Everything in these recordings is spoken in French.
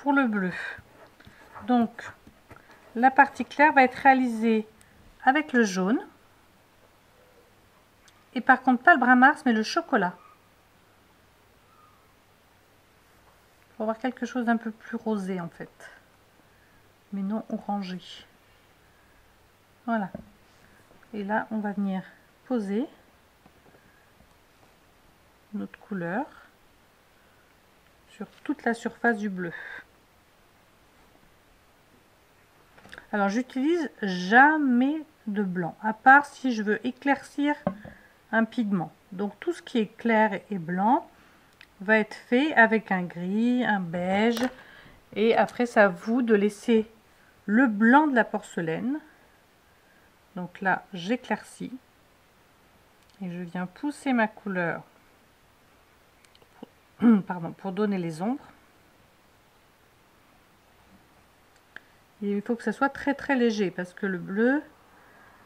pour le bleu. Donc la partie claire va être réalisée avec le jaune. Et par contre pas le brun Mars mais le chocolat. Pour avoir quelque chose d'un peu plus rosé en fait. Mais non orangé. Voilà. Et là on va venir poser notre couleur sur toute la surface du bleu. Alors j'utilise jamais de blanc, à part si je veux éclaircir un pigment. Donc tout ce qui est clair et blanc va être fait avec un gris, un beige, et après c'est à vous de laisser le blanc de la porcelaine. Donc là j'éclaircis et je viens pousser ma couleur pour donner les ombres. Et il faut que ça soit très très léger parce que le bleu,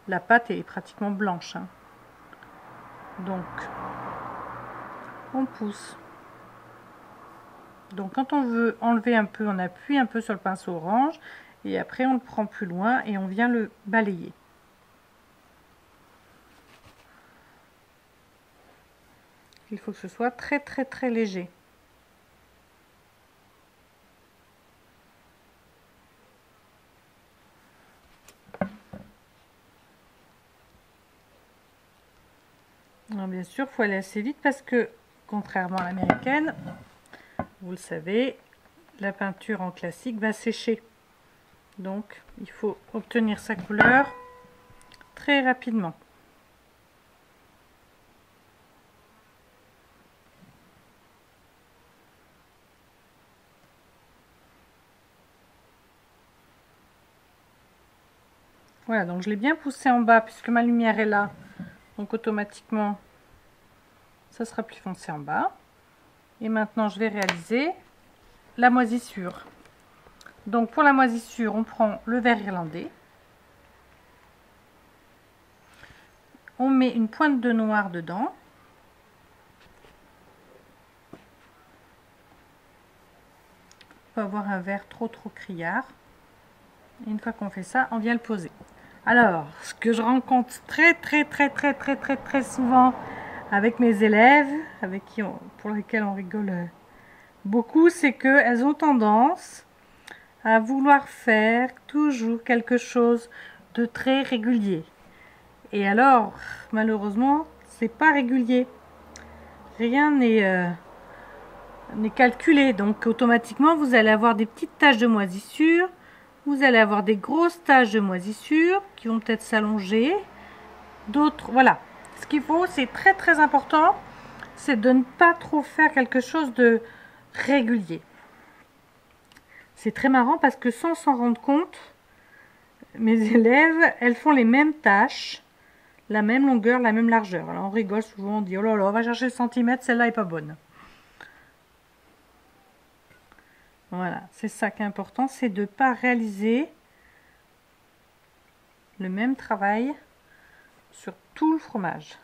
la pâte est pratiquement blanche, hein. Donc on pousse. Donc quand on veut enlever un peu, on appuie un peu sur le pinceau orange et après on le prend plus loin et on vient le balayer. Il faut que ce soit très très très léger. Alors bien sûr, il faut aller assez vite parce que, contrairement à l'américaine, vous le savez, la peinture en classique va sécher. Donc, il faut obtenir sa couleur très rapidement. Voilà, donc je l'ai bien poussé en bas puisque ma lumière est là. Donc automatiquement, ça sera plus foncé en bas. Et maintenant, je vais réaliser la moisissure. Donc pour la moisissure, on prend le vert irlandais. On met une pointe de noir dedans. On peut avoir un vert trop criard. Et une fois qu'on fait ça, on vient le poser. Alors, ce que je rencontre très souvent avec mes élèves, pour lesquels on rigole beaucoup, c'est qu'elles ont tendance à vouloir faire toujours quelque chose de très régulier. Et alors, malheureusement, c'est pas régulier. Rien n'est calculé. Donc, automatiquement, vous allez avoir des petites taches de moisissure. Vous allez avoir des grosses taches de moisissure qui vont peut-être s'allonger. D'autres, voilà. Ce qu'il faut, c'est très important, c'est de ne pas trop faire quelque chose de régulier. C'est très marrant parce que sans s'en rendre compte, mes élèves, elles font les mêmes tâches, la même longueur, la même largeur. Alors on rigole souvent, on dit oh là là, on va chercher le centimètre, celle-là est pas bonne. Voilà, c'est ça qui est important, c'est de ne pas réaliser le même travail sur tout le fromage.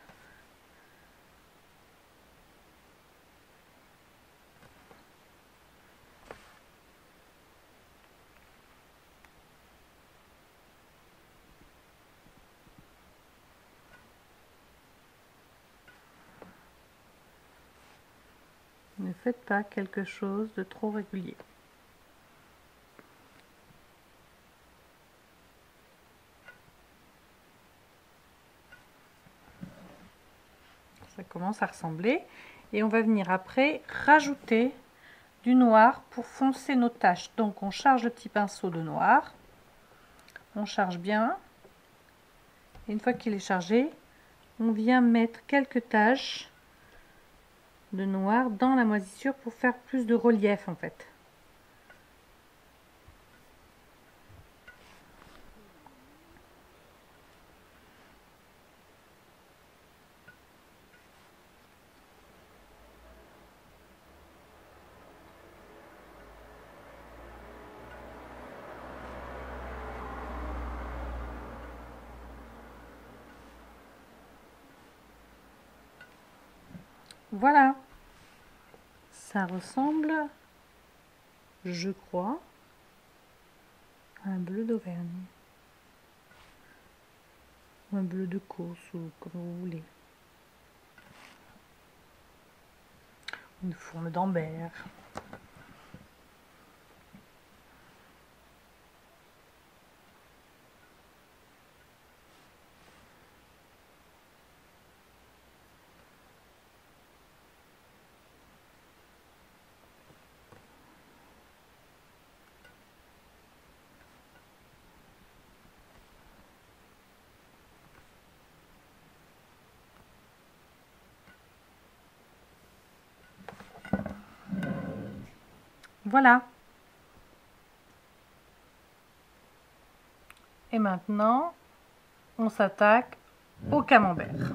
Ne faites pas quelque chose de trop régulier. Ça commence à ressembler. Et on va venir après rajouter du noir pour foncer nos taches. Donc on charge le petit pinceau de noir. On charge bien. Et une fois qu'il est chargé, on vient mettre quelques taches de noir dans la moisissure pour faire plus de relief en fait. Voilà, ça ressemble je crois, un bleu d'Auvergne. Un bleu de Causse, ou comme vous voulez. Une forme d'Ambert. Voilà. Et maintenant, on s'attaque au camembert.